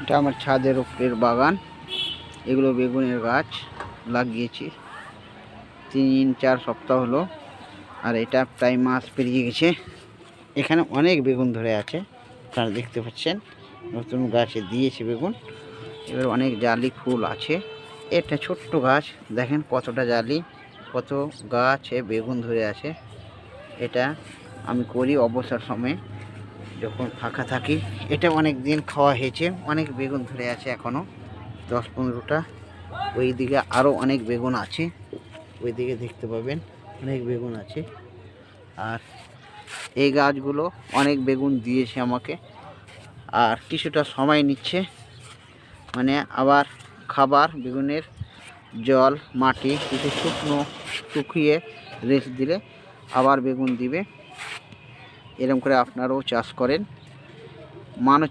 এটা আমার ছাদের উপরের বাগান। এগুলো বেগুনের গাছ লাগিয়েছি 3-4 সপ্তাহ হলো, আর এটা প্রায় মাস পেরিয়ে গেছে। এখানে অনেক বেগুন ধরে আছে, আপনারা দেখতে পাচ্ছেন। নতুন গাছে দিয়েছে বেগুন। এবার অনেক জালি ফুল আছে। এটা ছোট্ট গাছ, দেখেন কতটা জালি, কত গাছে বেগুন ধরে আছে। এটা আমি করি অবসর সময়ে যখন ফাঁকা থাকি। এটা অনেক দিন খাওয়া হয়েছে, অনেক বেগুন ধরে আছে এখনো 10-15টা। ওই দিকে আরও অনেক বেগুন আছে, ওই দিকে দেখতে পাবেন অনেক বেগুন আছে। আর এই গাছগুলো অনেক বেগুন দিয়েছে আমাকে, আর কিছুটা সময় নিচ্ছে, মানে আবার খাবার বেগুনের জল মাটি কিছু শুকিয়ে রেস্ট দিলে আবার বেগুন দিবে। এরকম করে আপনারাও চাষ করেন। মানুষ